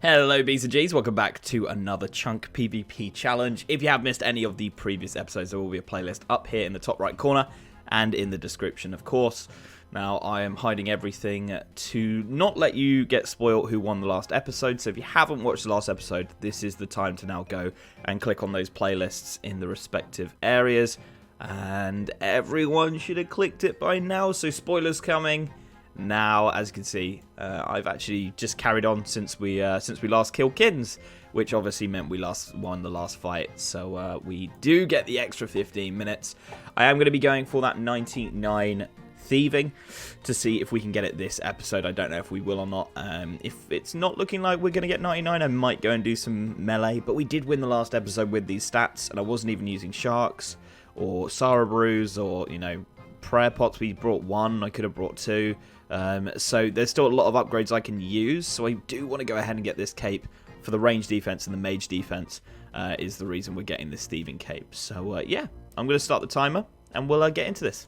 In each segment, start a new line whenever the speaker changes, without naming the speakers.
Hello B's and G's, welcome back to another Chunk PvP challenge. If you have missed any of the previous episodes, there will be a playlist up here in the top right corner and in the description, of course. Now, I am hiding everything to not let you get spoiled who won the last episode, so if you haven't watched the last episode, this is the time to now go and click on those playlists in the respective areas. And everyone should have clicked it by now, so spoilers coming. Now, as you can see, I've actually just carried on since we last killed Kins, which obviously meant we won the last fight. So we do get the extra 15 minutes. I am going to be going for that 99 thieving to see if we can get it this episode. I don't know if we will or not. If it's not looking like we're going to get 99, I might go and do some melee. But we did win the last episode with these stats, and I wasn't even using sharks or Sarah brews or, you know, prayer pots. We brought one. I could have brought two. So there's still a lot of upgrades I can use, so I do want to go ahead and get this cape for the range defense, and the mage defense is the reason we're getting this thieving cape. So yeah, I'm going to start the timer and we'll get into this.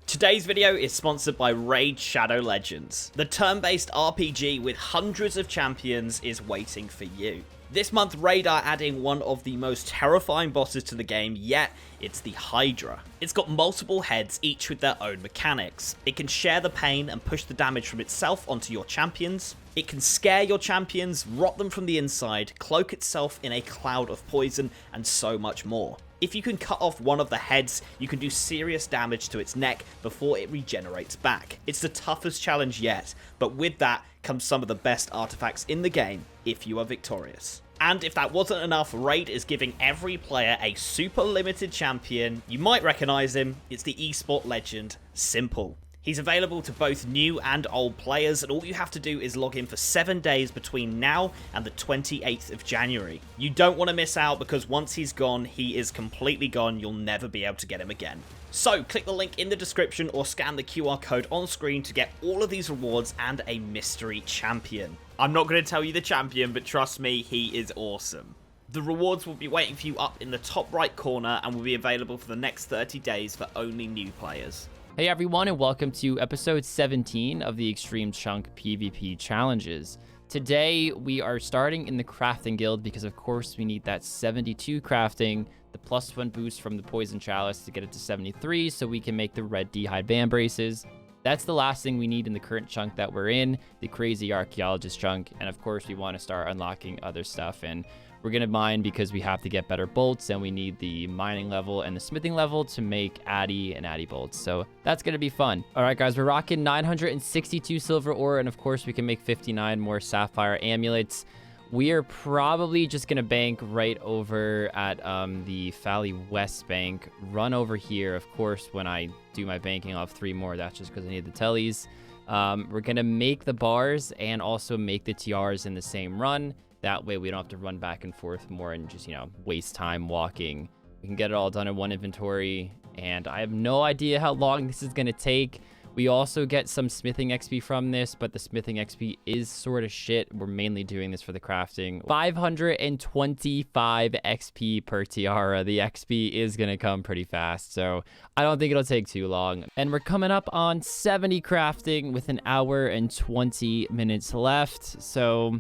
Today's video is sponsored by Raid Shadow Legends. The turn-based RPG with hundreds of champions is waiting for you. This month, Raid are adding one of the most terrifying bosses to the game yet. It's the Hydra. It's got multiple heads, each with their own mechanics. It can share the pain and push the damage from itself onto your champions. It can scare your champions, rot them from the inside, cloak itself in a cloud of poison, and so much more. If you can cut off one of the heads, you can do serious damage to its neck before it regenerates back. It's the toughest challenge yet, but with that comes some of the best artifacts in the game if you are victorious. And if that wasn't enough, Raid is giving every player a super limited champion. You might recognize him. It's the esport legend, Simple. He's available to both new and old players, and all you have to do is log in for 7 days between now and the 28th of January. You don't want to miss out, because once he's gone, he is completely gone. You'll never be able to get him again. So click the link in the description or scan the QR code on screen to get all of these rewards and a mystery champion. I'm not going to tell you the champion, but trust me, he is awesome. The rewards will be waiting for you up in the top right corner and will be available for the next 30 days for only new players.
Hey everyone, and welcome to episode 17 of the Extreme Chunk PvP challenges. Today we are starting in the crafting guild because of course we need that 72 crafting, the +1 boost from the poison chalice to get it to 73 so we can make the red d'hide vambraces. That's the last thing we need in the current chunk that we're in, the crazy archaeologist chunk, and of course we want to start unlocking other stuff, and we're going to mine because we have to get better bolts, and we need the mining level and the smithing level to make addy and addy bolts. So that's going to be fun. All right, guys, we're rocking 962 silver ore, and of course we can make 59 more sapphire amulets. We are probably just going to bank right over at the Valley West bank, run over here. Of course, when I do my banking, I'll have 3 more. That's just because I need the tellies. We're going to make the bars and also make the tiaras in the same run. That way we don't have to run back and forth more and just, you know, waste time walking. We can get it all done in one inventory, and I have no idea how long this is going to take. We also get some smithing XP from this, but the smithing XP is sort of shit. We're mainly doing this for the crafting. 525 XP per tiara. The XP is going to come pretty fast, so I don't think it'll take too long. And we're coming up on 70 crafting with an hour and 20 minutes left, so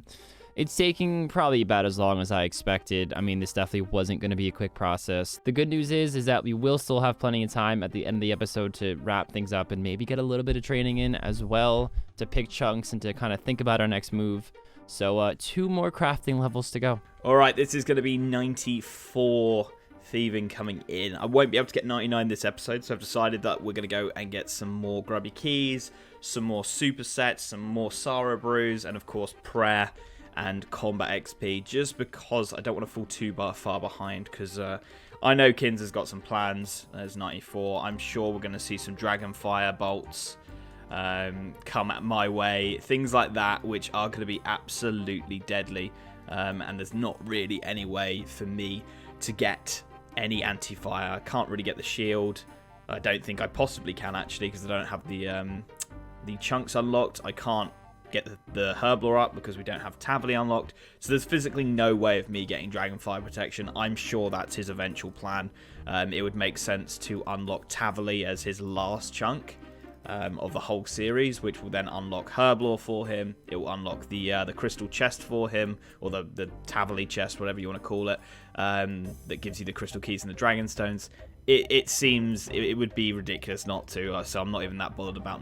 it's taking probably about as long as I expected. I mean, this definitely wasn't going to be a quick process. The good news is that we will still have plenty of time at the end of the episode to wrap things up and maybe get a little bit of training in as well, to pick chunks and to kind of think about our next move. So 2 more crafting levels to go.
All right, this is going to be 94 thieving coming in. I won't be able to get 99 this episode, so I've decided that we're going to go and get some more grubby keys, some more supersets, some more Sarah brews, and of course prayer and combat XP, just because I don't want to fall too far behind, because I know Kins has got some plans. There's 94. I'm sure we're going to see some dragonfire bolts come at my way, things like that, which are going to be absolutely deadly, and there's not really any way for me to get any anti-fire. I can't really get the shield. I don't think I possibly can, actually, because I don't have the chunks unlocked. I can't get the Herbler up because we don't have Tavely unlocked, so there's physically no way of me getting Dragonfire protection. I'm sure that's his eventual plan. It would make sense to unlock Tavely as his last chunk, of the whole series, which will then unlock Herblore for him. It will unlock the crystal chest for him, or the Taverley chest, whatever you want to call it, that gives you the crystal keys and the dragon stones. It seems it would be ridiculous not to, so I'm not even that bothered about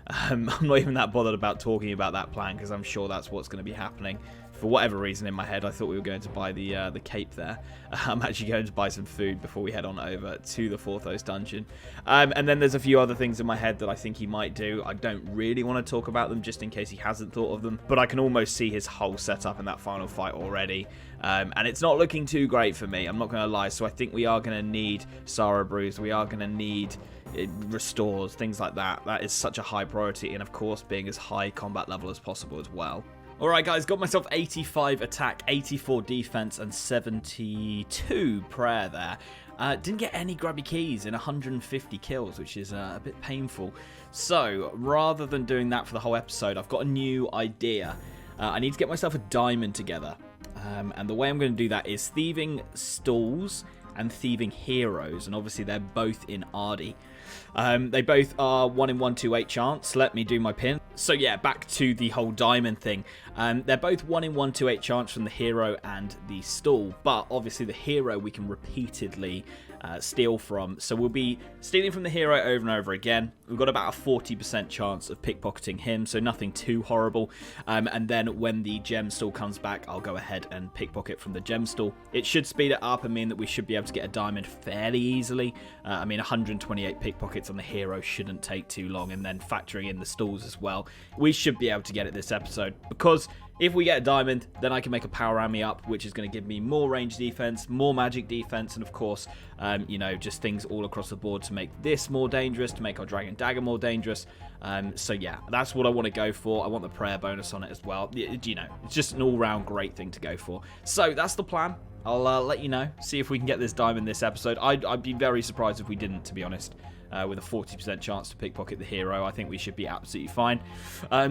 I'm not even that bothered about talking about that plan, because I'm sure that's what's going to be happening. For whatever reason in my head, I thought we were going to buy the cape there. I'm actually going to buy some food before we head on over to the Forthos dungeon. And then there's a few other things in my head that I think he might do. I don't really want to talk about them just in case he hasn't thought of them, but I can almost see his whole setup in that final fight already. And it's not looking too great for me, I'm not going to lie. So I think we are going to need Sarah Brews. We are going to need restores, things like that. That is such a high priority, and of course being as high combat level as possible as well. Alright guys, got myself 85 attack, 84 defense, and 72 prayer there. Didn't get any grubby keys in 150 kills, which is a bit painful. So, rather than doing that for the whole episode, I've got a new idea. I need to get myself a diamond together. And the way I'm going to do that is thieving stalls and thieving heroes, and obviously they're both in Ardy. They both are 1 in 128 chance. Let me do my pin. So yeah, back to the whole diamond thing. They're both 1 in 128 chance from the hero and the stall, but obviously the hero we can repeatedly steal from. So we'll be stealing from the hero over and over again. We've got about a 40% chance of pickpocketing him, so nothing too horrible. And then when the gem stall comes back, I'll go ahead and pickpocket from the gem stall. It should speed it up and mean that we should be able to get a diamond fairly easily. I mean, 128 pickpockets on the hero shouldn't take too long, and then factoring in the stalls as well, we should be able to get it this episode, because if we get a diamond, then I can make a power army up, which is going to give me more range defense, more magic defense, and of course, you know, just things all across the board to make this more dangerous, to make our dragon dagger more dangerous. So yeah, that's what I want to go for. I want the prayer bonus on it as well. You know, it's just an all-round great thing to go for. So that's the plan. I'll let you know, see if we can get this diamond this episode. I'd be very surprised if we didn't, to be honest. With a 40% chance to pickpocket the hero, I think we should be absolutely fine.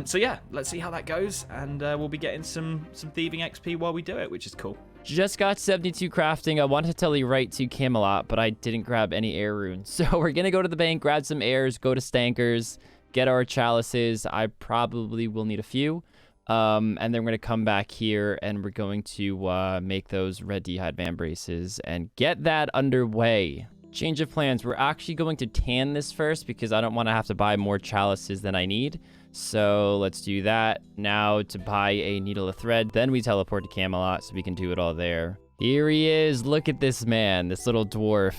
So yeah, let's see how that goes, and we'll be getting some thieving XP while we do it, which is cool.
Just got 72 crafting. I wanted to tell you right to Camelot, but I didn't grab any air runes. So we're going to go to the bank, grab some airs, go to Stankers, get our chalices. I probably will need a few. And then we're going to come back here, and we're going to make those red d'hide vambraces and get that underway. Change of plans. We're actually going to tan this first because I don't want to have to buy more chalices than I need. So let's do that. Now to buy a needle of thread. Then we teleport to Camelot so we can do it all there. Here he is. Look at this man, this little dwarf.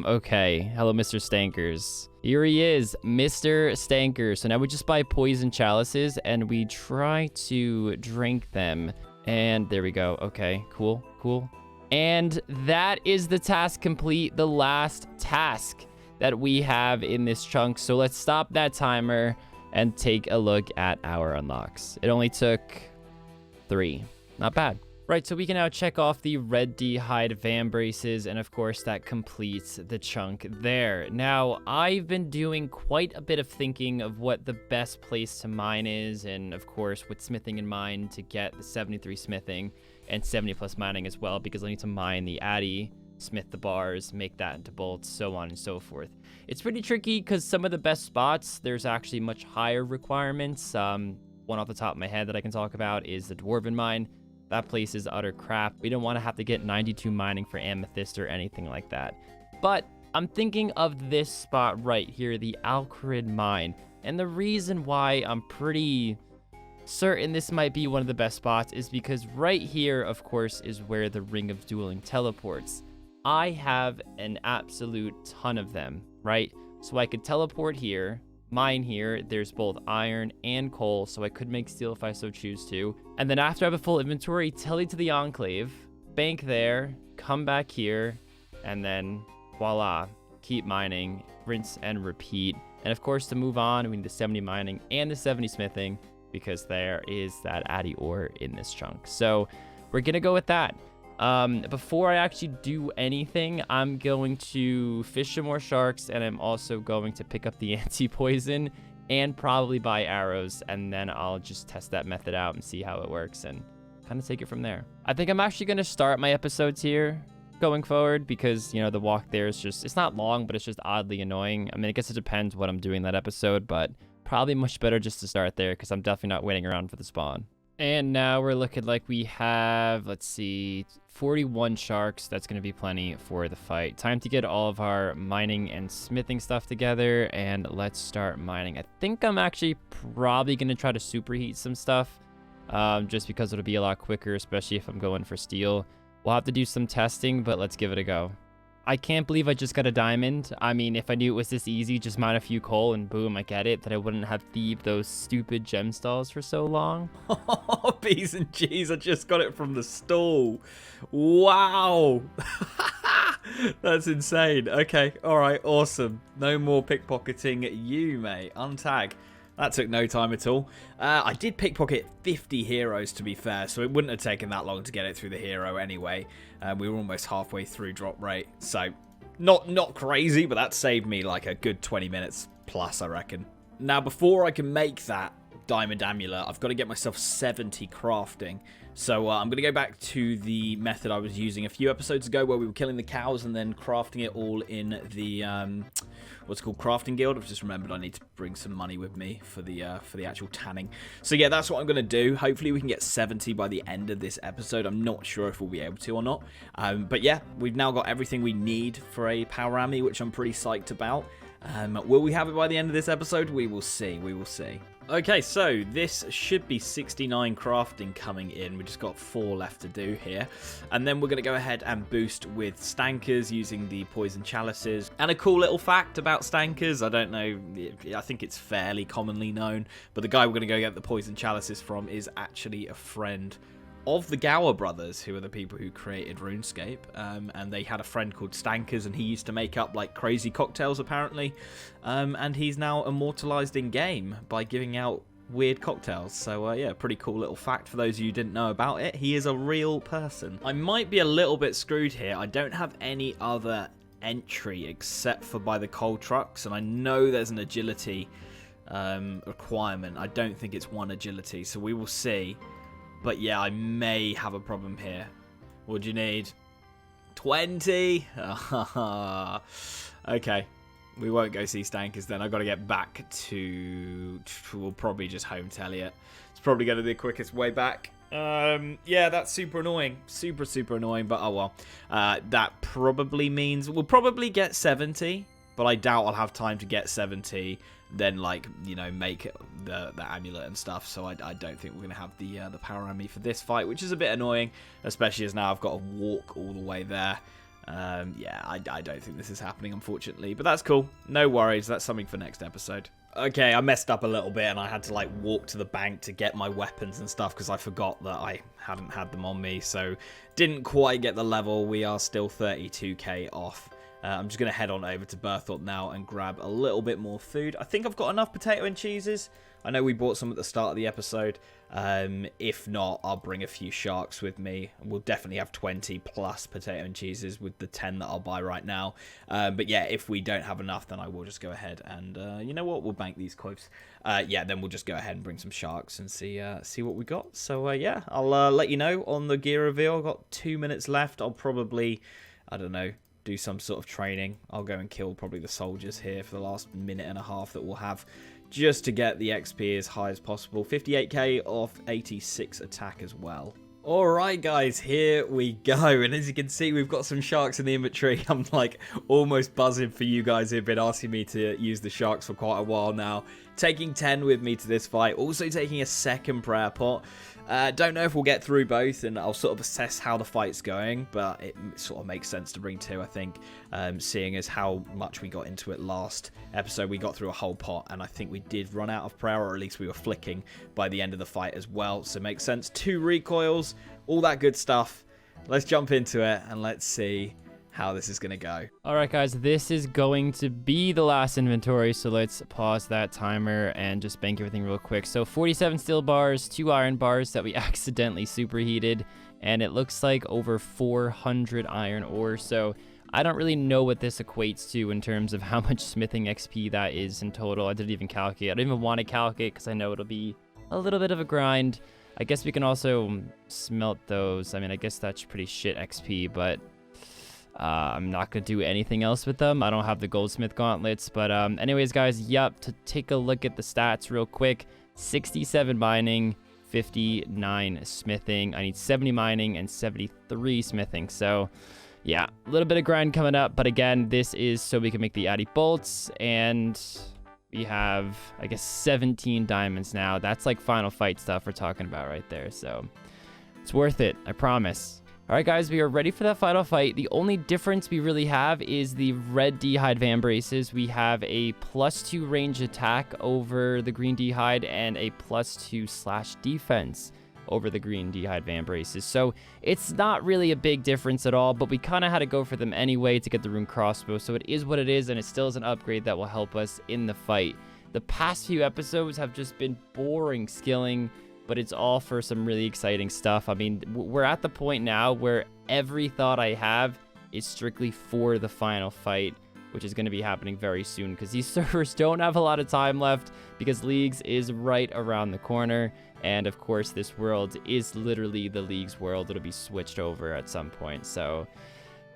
Okay. Hello, Mr. Stankers. Here he is, Mr. Stankers. So now we just buy poison chalices and we try to drink them. And there we go. Okay, cool, cool. And that is the task complete, the last task that we have in this chunk. So let's stop that timer and take a look at our unlocks. It only took 3. Not bad. Right, so we can now check off the red d'hide vambraces, and of course that completes the chunk there. Now, I've been doing quite a bit of thinking of what the best place to mine is, and of course with smithing in mind to get the 73 smithing and 70 plus mining as well, because I need to mine the addy, smith the bars, make that into bolts, so on and so forth. It's pretty tricky because some of the best spots, there's actually much higher requirements. One off the top of my head that I can talk about is the Dwarven Mine. That place is utter crap. We don't want to have to get 92 mining for amethyst or anything like that. But I'm thinking of this spot right here, the Alcarid Mine. And the reason why I'm pretty certain this might be one of the best spots is because right here, of course, is where the Ring of Dueling teleports. I have an absolute ton of them, right? So I could teleport here, mine here. There's both iron and coal, so I could make steel if I so choose to. And then after I have a full inventory, tele to the Enclave, bank there, come back here, and then voila, keep mining, rinse and repeat. And of course, to move on, we need the 70 mining and the 70 smithing, because there is that addy ore in this chunk. So we're gonna go with that. Before I actually do anything, I'm going to fish some more sharks, and I'm also going to pick up the anti-poison and probably buy arrows, and then I'll just test that method out and see how it works and kind of take it from there. I think I'm actually going to start my episodes here going forward because, you know, the walk there is just, it's not long, but it's just oddly annoying. I mean, I guess it depends what I'm doing that episode, but probably much better just to start there because I'm definitely not waiting around for the spawn. And now we're looking like we have, let's see, 41 sharks. That's going to be plenty for the fight. Time to get all of our mining and smithing stuff together, and let's start mining. I think I'm actually probably going to try to superheat some stuff, just because it'll be a lot quicker, especially if I'm going for steel. We'll have to do some testing, but let's give it a go. I can't believe I just got a diamond. I mean, if I knew it was this easy, just mine a few coal and boom, I get it, that I wouldn't have thieved those stupid gem stalls for so long.
P's and G's, I just got it from the stall. Wow. That's insane. Okay, all right, awesome. No more pickpocketing you, mate. Untag. That took no time at all. I did pickpocket 50 heroes, to be fair, so it wouldn't have taken that long to get it through the hero anyway. We were almost halfway through drop rate, so not crazy, but that saved me like a good 20 minutes plus, I reckon. Now, before I can make that diamond amulet, I've got to get myself 70 crafting. So I'm going to go back to the method I was using a few episodes ago where we were killing the cows and then crafting it all in the what's called crafting guild. I've just remembered I need to bring some money with me for the actual tanning. So yeah, that's what I'm going to do. Hopefully we can get 70 by the end of this episode. I'm not sure if we'll be able to or not. But yeah, we've now got everything we need for a power army, which I'm pretty psyched about. Will we have it by the end of this episode? We will see. We will see. Okay, so this should be 69 crafting coming in. We just got 4 left to do here. And then we're going to go ahead and boost with stankers using the poison chalices. And a cool little fact about stankers, I don't know, I think it's fairly commonly known, but the guy we're going to go get the poison chalices from is actually a friend of the Gower brothers, who are the people who created RuneScape, and they had a friend called Stankers, and he used to make up like crazy cocktails apparently, and he's now immortalized in game by giving out weird cocktails. So yeah, pretty cool little fact for those of you who didn't know about it. He is a real person. I might be a little bit screwed here. I don't have any other entry except for by the coal trucks, and I know there's an agility requirement. I don't think it's 1 agility, so we will see. But yeah, I may have a problem here. What do you need? 20? Okay. We won't go see Stankers then. I've got to get back to... We'll probably just home tele it. It's probably going to be the quickest way back. Yeah, that's super annoying. Super annoying, but oh well. That probably means we'll probably get 70, but I doubt I'll have time to get 70, then like, you know, make the amulet and stuff. So I don't think we're going to have the power army for this fight, which is a bit annoying, especially as now I've got to walk all the way there. Yeah, I don't think this is happening, unfortunately, but that's cool. No worries. That's something for next episode. Okay, I messed up a little bit and I had to like walk to the bank to get my weapons and stuff because I forgot that I hadn't had them on me, so didn't quite get the level. We are still 32k off. I'm just going to head on over to Berthorpe now and grab a little bit more food. I think I've got enough potato and cheeses. I know we bought some at the start of the episode. If not, I'll bring a few sharks with me. We'll definitely have 20 plus potato and cheeses with the 10 that I'll buy right now. But yeah, if we don't have enough, then I will just go ahead and, you know what, we'll bank these coves. Yeah, then we'll just go ahead and bring some sharks and see what we got. So yeah, I'll let you know on the gear reveal. I've got 2 minutes left. I'll probably, I don't know, do some sort of training. I'll go and kill probably the soldiers here for the last minute and a half that we'll have, just to get the XP as high as possible. 58k off 86 attack as well. Alright guys, here we go, and as you can see we've got some sharks in the inventory. I'm like almost buzzing for you guys who've been asking me to use the sharks for quite a while now. Taking 10 with me to this fight, also taking a second prayer pot. Don't know if we'll get through both, and I'll sort of assess how the fight's going, but it sort of makes sense to bring 2, I think, seeing as how much we got into it last episode. We got through a whole pot, and I think we did run out of prayer, or at least we were flicking by the end of the fight as well, so it makes sense. 2 recoils, all that good stuff. Let's jump into it, and let's see how this is going to go.
All right, guys, this is going to be the last inventory, so let's pause that timer and just bank everything real quick. So 47 steel bars, 2 iron bars that we accidentally superheated, and it looks like over 400 iron ore. So I don't really know what this equates to in terms of how much smithing XP that is in total. I didn't even calculate. I don't even want to calculate because I know it'll be a little bit of a grind. I guess we can also smelt those. I mean, I guess that's pretty shit XP, but I'm not going to do anything else with them. I don't have the goldsmith gauntlets. But anyways, guys, yep, to take a look at the stats real quick. 67 mining, 59 smithing. I need 70 mining and 73 smithing. So, yeah, a little bit of grind coming up. But again, this is so we can make the Addy bolts. And we have, I guess, 17 diamonds now. That's like final fight stuff we're talking about right there. So, it's worth it. I promise. All right, guys, we are ready for that final fight. The only difference we really have is the red D-hide vambraces. We have a +2 range attack over the green D-hide and a +2 slash defense over the green D-hide vambraces. So it's not really a big difference at all, but we kind of had to go for them anyway to get the rune crossbow. So it is what it is, and it still is an upgrade that will help us in the fight. The past few episodes have just been boring skilling, but it's all for some really exciting stuff. I mean, we're at the point now where every thought I have is strictly for the final fight, which is going to be happening very soon because these servers don't have a lot of time left because Leagues is right around the corner. And of course, this world is literally the Leagues world. It'll be switched over at some point. So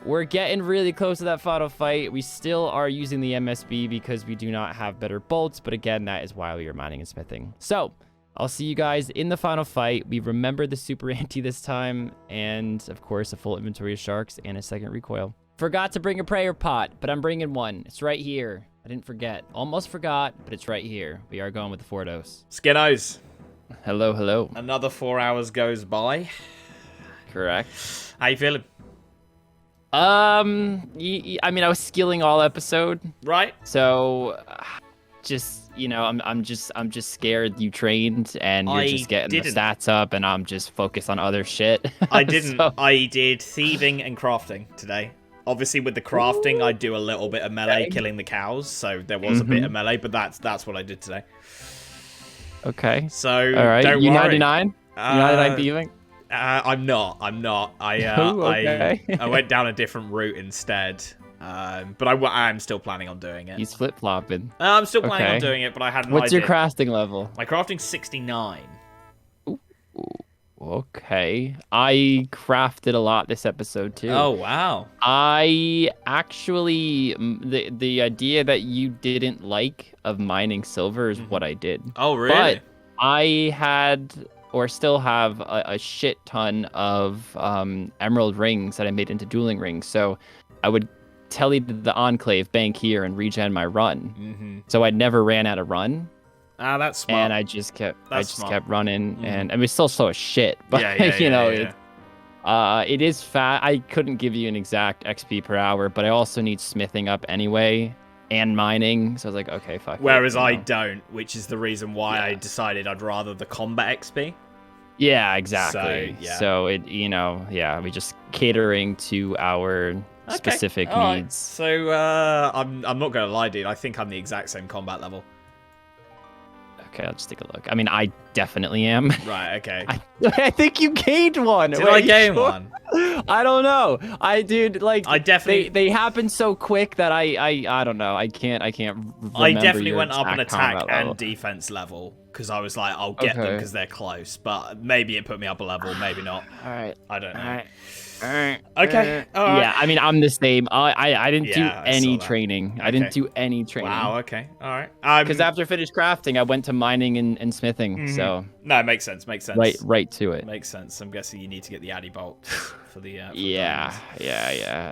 we're getting really close to that final fight. We still are using the MSB because we do not have better bolts. But again, that is why we are mining and smithing. So I'll see you guys in the final fight. We remembered the super anti this time, and of course a full inventory of sharks and a second recoil. Forgot to bring a prayer pot, but I'm bringing one. It's right here. I didn't forget. Almost forgot, but it's right here. We are going with the 4-dose.
Skinnos.
Hello, hello.
Another 4 hours goes by.
Correct.
How you feeling?
I mean, I was skilling all episode,
Right.
so just, you know, I'm just scared you trained and you're just getting the stats up and I'm just focused on other shit.
I didn't.
So,
I did thieving and crafting today. Obviously, with the crafting, I do a little bit of melee, killing the cows. So there was a bit of melee, but that's what I did today.
okay.
So
All right.
don't
You
worry.
99? You 99 thieving?
I'm not.
Ooh, okay.
I went down a different route instead. But I'm still planning on doing it.
He's flip-flopping.
I'm still planning on doing it, but I had an
What's
idea.
your crafting level?
My crafting's 69.
Ooh, okay. I crafted a lot this episode too.
Oh wow.
I actually the idea that you didn't like of mining silver is what I did.
Oh really?
But I had or still have a shit ton of emerald rings that I made into dueling rings. So I would telly the enclave bank here and regen my run. So I never ran out of run.
Ah, that's smart.
And I just kept kept running, and I mean, still slow as shit. But it is fat. I couldn't give you an exact XP per hour, but I also need smithing up anyway and mining. So I was like, okay, fuck.
Whereas I don't, which is the reason why I decided I'd rather the combat XP.
Yeah, exactly. So it, we just catering to our specific
right.
needs.
So I'm not gonna lie, dude. I think I'm the exact same combat level.
Okay, I'll just take a look. I mean, I definitely am.
Right. Okay.
I think you gained one.
Did I gain one?
I don't know. I
definitely.
They happened so quick that I don't know. I can't. Remember
I definitely went up
an
an attack and defense level because I was like, I'll get them because they're close. But maybe it put me up a level, maybe not.
All right.
I don't know.
All right.
Okay. All right.
Yeah, I mean, I'm the same. I didn't do
I
any
saw that.
training. I didn't do any training.
Wow. Okay. All right.
Because after I finished crafting, I went to mining and smithing. So
no, it makes sense. Makes sense.
Right to it.
Makes sense. I'm guessing you need to get the Addy bolt for the.
Yeah.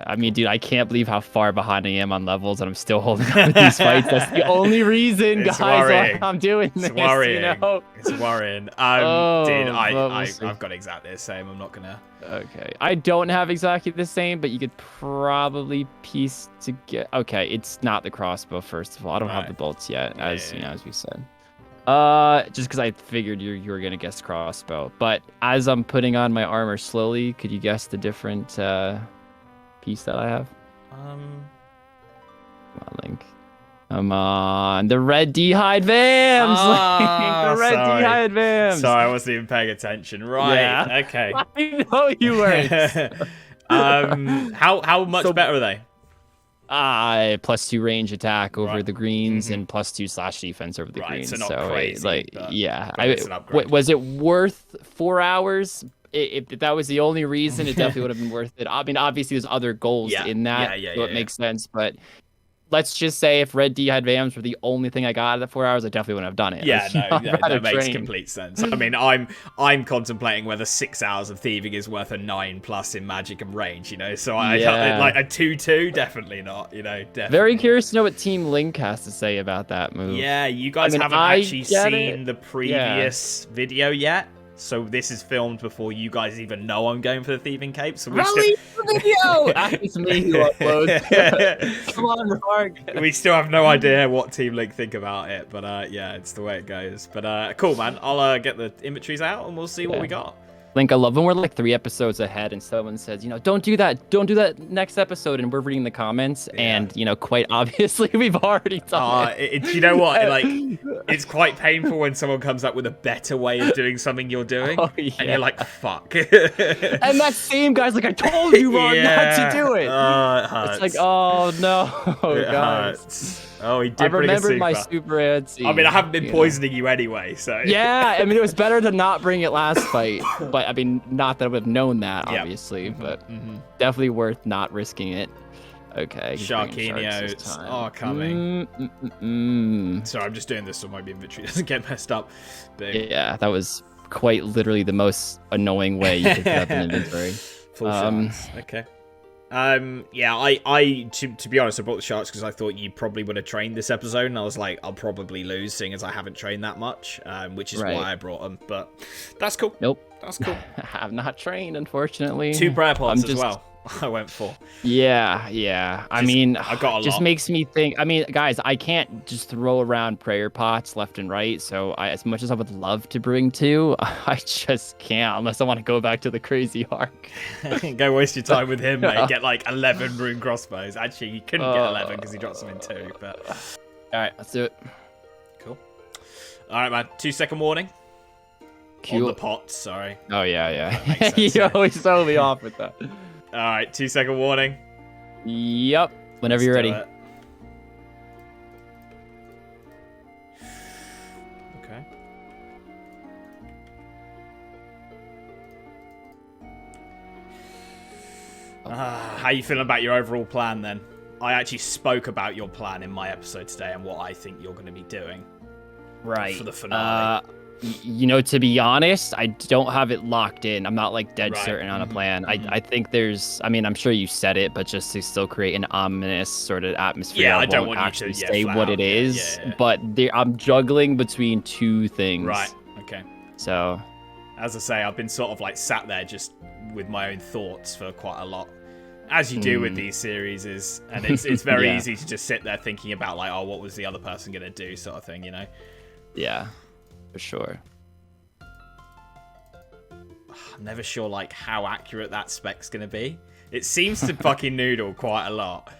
I mean, dude, I can't believe how far behind I am on levels, and I'm still holding up with these fights. That's the only reason, guys, why I'm doing this.
It's worrying.
You know?
It's worrying. Dude, I've got exactly the same. I'm not gonna.
Okay, I don't have exactly the same, but you could probably piece together. Okay, it's not the crossbow. First of all, I don't have the bolts yet, as we said. Just because I figured you were gonna guess crossbow. But as I'm putting on my armor slowly, could you guess the different piece that I have? Come on, Link. Come on, the red D-hide vams!
Oh,
the red D-hide vams!
Sorry, I wasn't even paying attention. Right,
Yeah.
okay.
I know you weren't.
How much better are they?
+2 range attack over the greens and +2 slash defense over the
Right,
greens.
so not crazy, but
yeah.
it's an upgrade.
Was it worth 4 hours? if that was the only reason, it definitely would have been worth it. I mean, obviously there's other goals in that, so it makes sense. But let's just say if Red D had Vams were the only thing I got out of the 4 hours, I definitely wouldn't have done it.
Yeah, that makes complete sense. I mean, I'm contemplating whether 6 hours of thieving is worth a 9+ in magic and range, you know. So I like a 2/2, definitely not, you know. Definitely.
Very curious to know what Team Link has to say about that move.
Yeah, you guys haven't actually seen the previous video yet. So this is filmed before you guys even know I'm going for the thieving cape. So we
release the video. It's me who uploads. Come on, Mark.
We still have no idea what Team Link think about it, but yeah, it's the way it goes. But cool, man. I'll get the inventories out and we'll see what we got.
Link, I love when we're like 3 episodes ahead and someone says, you know, don't do that next episode, and we're reading the comments, and you know, quite obviously we've already done it.
You know what? Like, it's quite painful when someone comes up with a better way of doing something you're doing, and you're like, fuck.
And that same guy's like, I told you, Ron, not to do it.
It hurts.
It's like, oh no,
it
guys.
hurts. Oh, he did.
I remembered my super antsy.
I mean, I haven't been poisoning you anyway, so.
Yeah, I mean, it was better to not bring it last fight, but I mean, not that I would have known that, obviously, but definitely worth not risking it. Okay.
Sharkinios are coming. Sorry, I'm just doing this so my inventory doesn't get messed up.
Yeah, that was quite literally the most annoying way you could put up an inventory.
Full shots. Okay. Yeah, I to be honest, I brought the sharks because I thought you probably would have trained this episode, and I was like, I'll probably lose, seeing as I haven't trained that much, which is why I brought them. But that's cool.
Nope,
that's cool.
I'm not trained, unfortunately.
2 prayer pots as well. I went for.
Yeah. I mean,
I got a
just
lot.
makes me think. I mean, guys, I can't just throw around prayer pots left and right. So as much as I would love to bring 2, I just can't unless I want to go back to the crazy arc.
Go waste your time with him, mate. Get like 11 rune crossbows. Actually, you couldn't get 11 because he dropped some in 2. But
all right, let's do it.
Cool. All right, man. 2-second warning. On the pots. Sorry.
Oh yeah.
Sense,
you always throw me off with that.
All right, 2-second warning.
Yep. Whenever you're ready.
Okay. How you feeling about your overall plan then? I actually spoke about your plan in my episode today and what I think you're going to be doing.
Right.
For the finale.
You know, to be honest, I don't have it locked in. I'm not like dead certain on a plan. I think there's, I mean, I'm sure you said it, but just to still create an ominous sort of atmosphere.
Yeah,
I
don't
won't
want
actually
you to
say what it is, but I'm juggling between 2 things.
Right. Okay.
So,
as I say, I've been sort of like sat there just with my own thoughts for quite a lot, as you do with these series, and it's very easy to just sit there thinking about like, oh, what was the other person gonna do, sort of thing, you know?
Yeah. For sure.
I'm never sure like how accurate that spec's gonna be. It seems to fucking noodle quite a lot.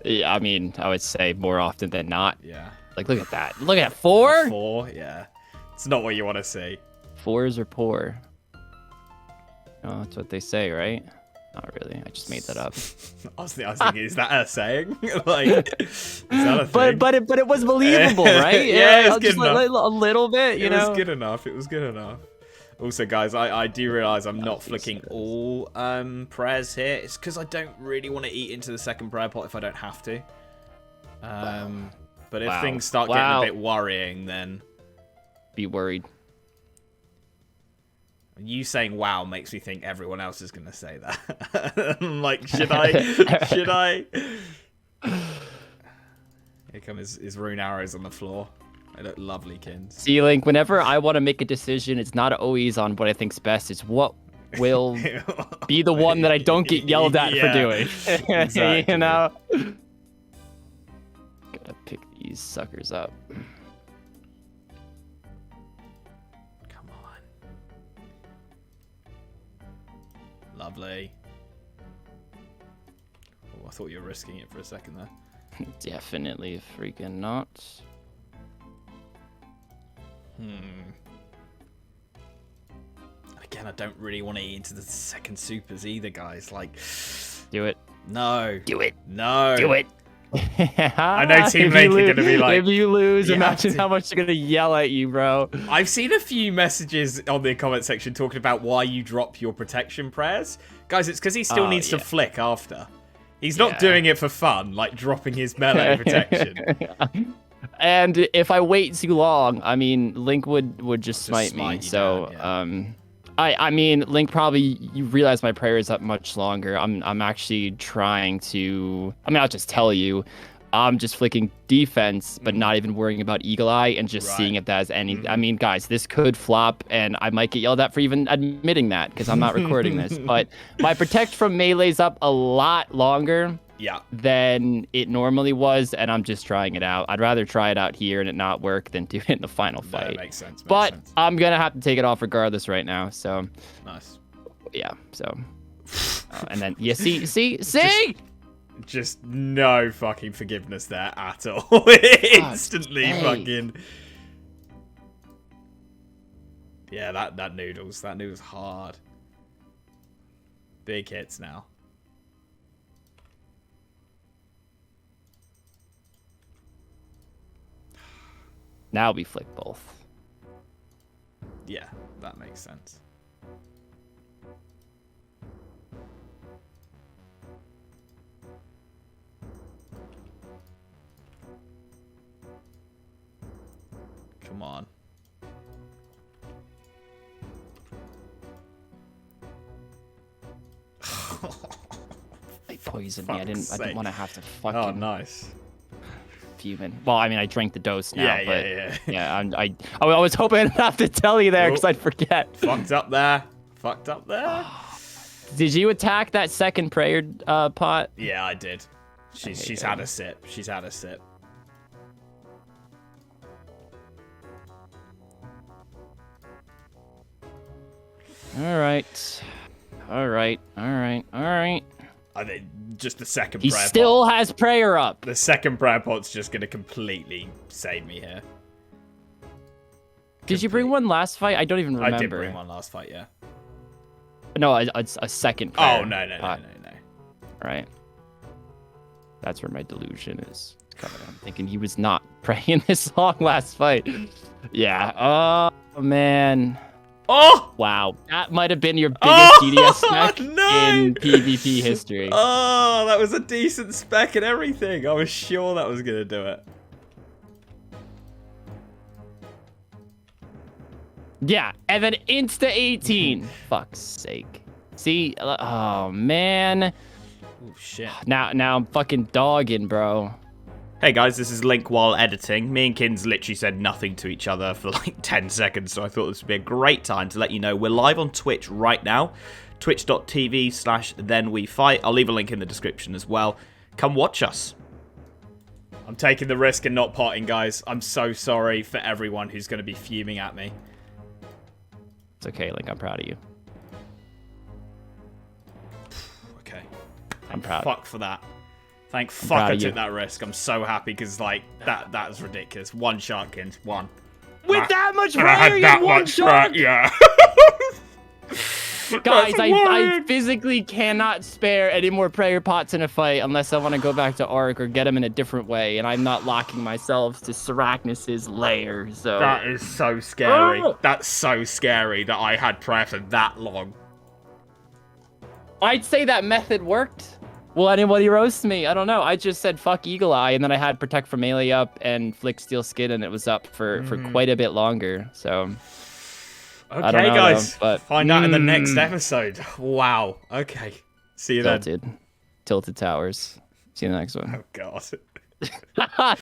Yeah, I mean, I would say more often than not.
Yeah.
Like, look at that. Look at 4.
4, yeah. It's not what you want to see.
4s are poor. Oh, that's what they say, right? Not really. I just made that up.
I was thinking, is that a saying? Like, is that a thing?
But it was believable, right?
Yeah, it's good enough.
A little bit, you know.
It was good enough. It was good enough. Also, guys, I do realize I'm not flicking all prayers here. It's because I don't really want to eat into the second prayer pot if I don't have to. But if things start getting a bit worrying, then
be worried.
You saying "wow" makes me think everyone else is going to say that. I'm like, should I? Should I? Here come his rune arrows on the floor. They look lovely, kins.
See, Link, whenever I want to make a decision, it's not always on what I think's best. It's what will be the one that I don't get yelled at for doing.
Exactly.
You know? Gotta pick these suckers up.
Lovely. Oh, I thought you were risking it for a second there.
Definitely freaking not.
Again, I don't really want to eat into the second supers either, guys. Like,
do it.
No.
Do it.
No.
Do it.
I know Team Link are going to be like...
If you lose,
you
imagine how much they're going to yell at you, bro.
I've seen a few messages on the comment section talking about why you drop your protection prayers. Guys, it's because he still needs to flick after. He's not doing it for fun, like dropping his melee protection.
And if I wait too long, I mean, Link would just smite me. So,
down,
I mean, Link probably, you realize my prayer is up much longer. I'm actually trying to, I mean, I'll just tell you, I'm just flicking defense, but not even worrying about Eagle Eye and just seeing if that's any, I mean, guys, this could flop and I might get yelled at for even admitting that because I'm not recording this, but my protect from melee's up a lot longer than it normally was, and I'm just trying it out. I'd rather try it out here and it not work than do it in the final fight.
That makes sense.
But I'm going to have to take it off regardless right now, so.
Nice.
Yeah, so. And then, yeah, see?
Just no fucking forgiveness there at all. Instantly fucking... Yeah, that noodles hard. Big hits now.
Now we flick both.
Yeah, that makes sense. Come on.
They poisoned me. I didn't want to have to fucking...
Oh, nice.
Fuming. Well, I mean, I drank the dose now,
yeah.
I was hoping I didn't have to tell you there because I'd forget.
Fucked up there.
Did you attack that second prayer pot?
Yeah, I did. She's had a sip.
All right.
I think just the second
he
prayer
still
pot.
has prayer up.
The second prayer pot's just going to completely save me here.
Did you bring one last fight? I don't even remember.
I did bring one last fight, yeah.
No, it's a second prayer.
Oh, no.
Right. That's where my delusion is coming. I'm thinking he was not praying this long last fight. Yeah. Oh, man.
Oh!
Wow. That might have been your biggest DDS spec in PvP history.
Oh, that was a decent spec and everything. I was sure that was going to do it.
Yeah, and then insta 18. Fuck's sake. See? Oh, man.
Oh, shit.
Now I'm fucking dogging, bro.
Hey guys, this is Link while editing. Me and Kins literally said nothing to each other for like 10 seconds, so I thought this would be a great time to let you know we're live on Twitch right now. Twitch.tv/thenwefight. I'll leave a link in the description as well. Come watch us. I'm taking the risk and not potting, guys. I'm so sorry for everyone who's going to be fuming at me.
It's okay, Link. I'm proud of you.
Okay.
I'm proud.
Fuck for that. Thank fuck I took that risk. I'm so happy because like that was ridiculous. One Sharkins, one.
With that much prayer, you had one shark.
Yeah.
Guys, I physically cannot spare any more prayer pots in a fight unless I want to go back to Ark or get them in a different way, and I'm not locking myself to Sarachnis' lair. So
that is so scary. That's so scary that I had prayer for that long.
I'd say that method worked. Will anybody roast me? I don't know. I just said fuck Eagle Eye, and then I had Protect from Melee up and Flick Steel Skin, and it was up for quite a bit longer. So,
okay,
I don't know,
guys,
but
find out in the next episode. Wow. Okay. See you then.
Tilted Towers. See you in the next one.
Oh God.